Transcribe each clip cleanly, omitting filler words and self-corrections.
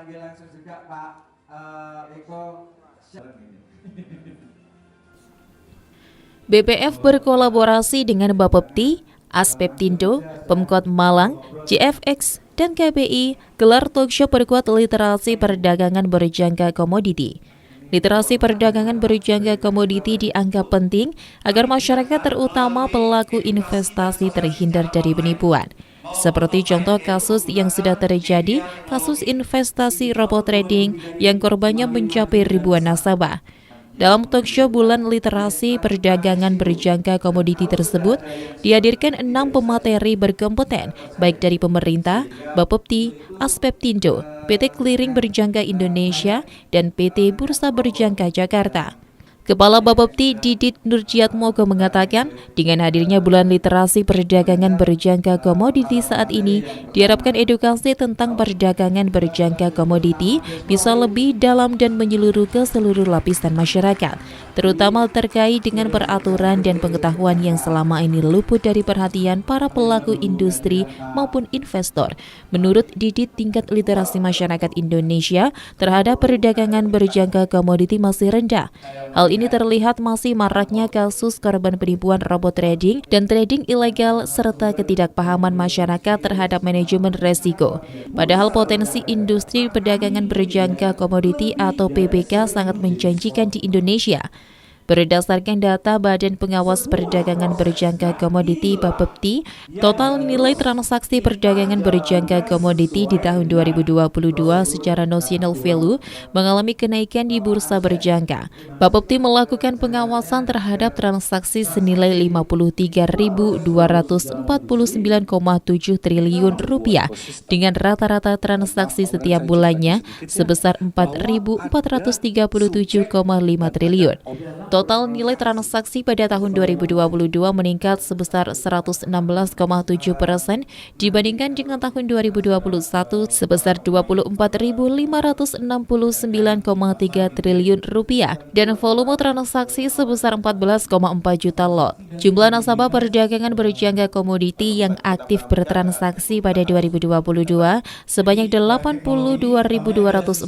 panggil langsung juga Pak Eko. BPF berkolaborasi dengan Bapepti, Aspeptindo, Pemkot Malang, JFX, dan KBI gelar talkshow perkuat literasi perdagangan berjangka komoditi. Literasi perdagangan berjangka komoditi dianggap penting agar masyarakat terutama pelaku investasi terhindar dari penipuan. Seperti contoh kasus yang sudah terjadi, kasus investasi robot trading yang korbannya mencapai ribuan nasabah. Dalam talkshow bulan literasi perdagangan berjangka komoditi tersebut, dihadirkan 6 pemateri berkompeten, baik dari pemerintah, Bapepti, Aspeptindo, PT Clearing Berjangka Indonesia, dan PT Bursa Berjangka Jakarta. Kepala Bapepti Didit Nurjiatmoko mengatakan, dengan hadirnya bulan literasi perdagangan berjangka komoditi saat ini, diharapkan edukasi tentang perdagangan berjangka komoditi bisa lebih dalam dan menyeluruh ke seluruh lapisan masyarakat, terutama terkait dengan peraturan dan pengetahuan yang selama ini luput dari perhatian para pelaku industri maupun investor. Menurut Didit, tingkat literasi masyarakat Indonesia terhadap perdagangan berjangka komoditi masih rendah. Hal ini terlihat masih maraknya kasus korban penipuan robot trading dan trading ilegal serta ketidakpahaman masyarakat terhadap manajemen resiko. Padahal potensi industri perdagangan berjangka komoditi atau PBK sangat menjanjikan di Indonesia. Berdasarkan data Badan Pengawas Perdagangan Berjangka Komoditi Bapepti, total nilai transaksi perdagangan berjangka komoditi di tahun 2022 secara notional value mengalami kenaikan di bursa berjangka. Bapepti melakukan pengawasan terhadap transaksi senilai 53.249,7 triliun rupiah dengan rata-rata transaksi setiap bulannya sebesar 4.437,5 triliun. Total nilai transaksi pada tahun 2022 meningkat sebesar 116,7% dibandingkan dengan tahun 2021 sebesar 24.569,3 triliun rupiah dan volume transaksi sebesar 14,4 juta lot. Jumlah nasabah perdagangan berjangka komoditi yang aktif bertransaksi pada 2022 sebanyak 82.246.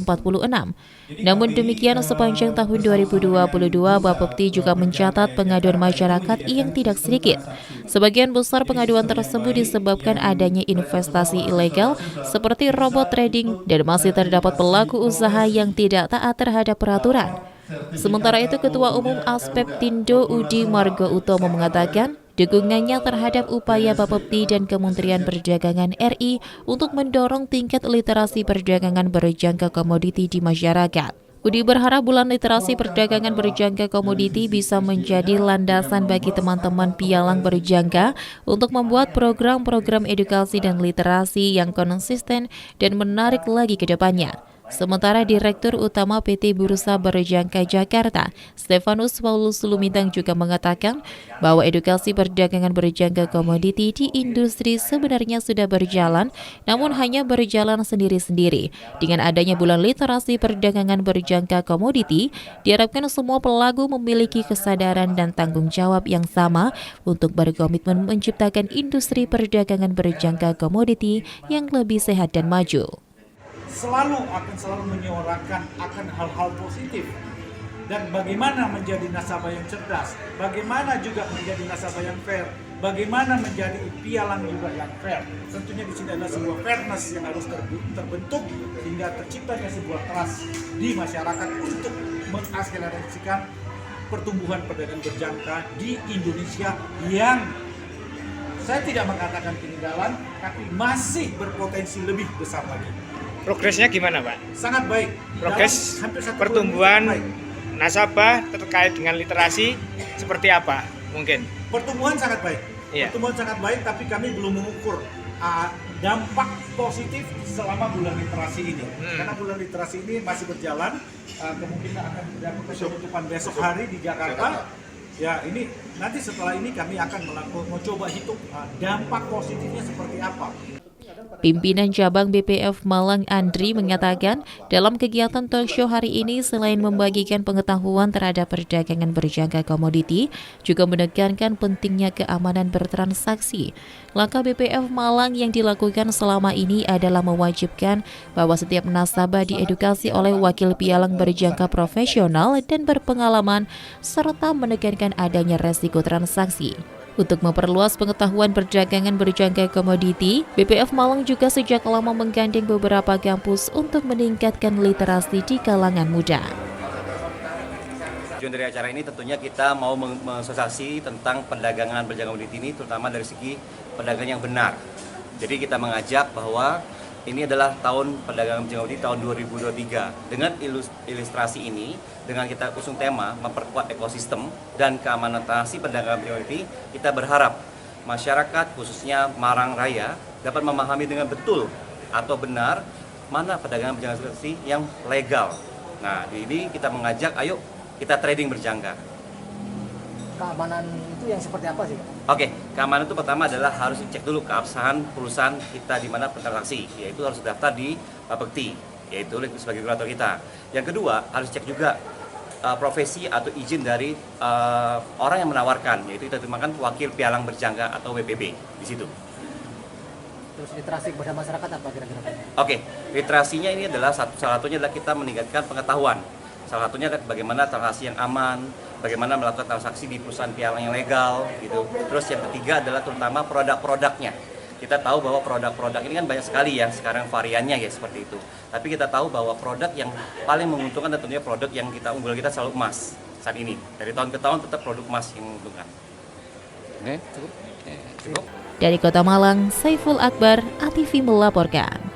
Namun demikian sepanjang tahun 2022 Bapepti juga mencatat pengaduan masyarakat yang tidak sedikit. Sebagian besar pengaduan tersebut disebabkan adanya investasi ilegal seperti robot trading dan masih terdapat pelaku usaha yang tidak taat terhadap peraturan. Sementara itu, Ketua Umum Aspeptindo Udi Margo Utomo mengatakan dukungannya terhadap upaya Bapepti dan Kementerian Perdagangan RI untuk mendorong tingkat literasi perdagangan berjangka komoditi di masyarakat. Udi berharap bulan literasi perdagangan berjangka komoditi bisa menjadi landasan bagi teman-teman pialang berjangka untuk membuat program-program edukasi dan literasi yang konsisten dan menarik lagi ke depannya. Sementara Direktur Utama PT Bursa Berjangka Jakarta, Stefanus Paulus Lumintang juga mengatakan bahwa edukasi perdagangan berjangka komoditi di industri sebenarnya sudah berjalan, namun hanya berjalan sendiri-sendiri. Dengan adanya bulan literasi perdagangan berjangka komoditi, diharapkan semua pelaku memiliki kesadaran dan tanggung jawab yang sama untuk berkomitmen menciptakan industri perdagangan berjangka komoditi yang lebih sehat dan maju. Akan selalu menyuarakan akan hal-hal positif dan bagaimana menjadi nasabah yang cerdas, bagaimana juga menjadi nasabah yang fair, bagaimana menjadi pialang juga yang fair. Tentunya di sini adalah sebuah fairness yang harus terbentuk hingga terciptanya sebuah trust di masyarakat untuk mengakselerasikan pertumbuhan perdagangan berjangka di Indonesia yang saya tidak mengatakan ketinggalan, tapi masih berpotensi lebih besar lagi. Progresnya gimana, Pak? Sangat baik. Progres pertumbuhan nasabah terkait dengan literasi seperti apa mungkin? Pertumbuhan sangat baik. Iya. Pertumbuhan sangat baik, tapi kami belum mengukur dampak positif selama bulan literasi ini. Karena bulan literasi ini masih berjalan, kemungkinan akan terjadi penutupan besok hari di Jakarta. Ya, ini nanti setelah ini kami akan mencoba hitung dampak positifnya seperti apa. Pimpinan Cabang BPF Malang Andri mengatakan dalam kegiatan talkshow hari ini selain membagikan pengetahuan terhadap perdagangan berjangka komoditi, juga menekankan pentingnya keamanan bertransaksi. Langkah BPF Malang yang dilakukan selama ini adalah mewajibkan bahwa setiap nasabah diedukasi oleh wakil pialang berjangka profesional dan berpengalaman, serta menekankan adanya resiko transaksi. Untuk memperluas pengetahuan perdagangan berjangka komoditi, BPF Malang juga sejak lama menggandeng beberapa kampus untuk meningkatkan literasi di kalangan muda. Tujuan dari acara ini tentunya kita mau mensosialisasi tentang perdagangan berjangka komoditi ini, terutama dari segi perdagangan yang benar. Jadi kita mengajak bahwa ini adalah tahun perdagangan berjangka komoditi tahun 2023. Dengan ilustrasi ini, dengan kita usung tema memperkuat ekosistem dan keamanan transaksi perdagangan berjangka komoditi, kita berharap masyarakat khususnya Marang Raya dapat memahami dengan betul atau benar mana perdagangan berjangka komoditi yang legal. Nah, ini kita mengajak, ayo kita trading berjangka. Keamanan itu yang seperti apa sih? Oke, keamanan itu pertama adalah harus dicek dulu keabsahan perusahaan kita di mana bertransaksi, yaitu harus daftar di Bapepti, yaitu sebagai regulator kita. Yang kedua, harus cek juga profesi atau izin dari orang yang menawarkan, yaitu kita terjemahkan wakil pialang berjangka atau WPB di situ. Terus literasi kepada masyarakat apa kira-kira? Oke, literasinya ini adalah salah satunya adalah kita meningkatkan pengetahuan. Salah satunya adalah bagaimana transaksi yang aman, bagaimana melakukan transaksi di perusahaan pialang yang legal, gitu. Terus yang ketiga adalah terutama produk-produknya. Kita tahu bahwa produk-produk ini kan banyak sekali ya sekarang variannya ya seperti itu. Tapi kita tahu bahwa produk yang paling menguntungkan tentunya produk yang kita unggul kita selalu emas saat ini. Dari tahun ke tahun tetap produk emas yang menguntungkan. Dari Kota Malang, Saiful Akbar, ATV melaporkan.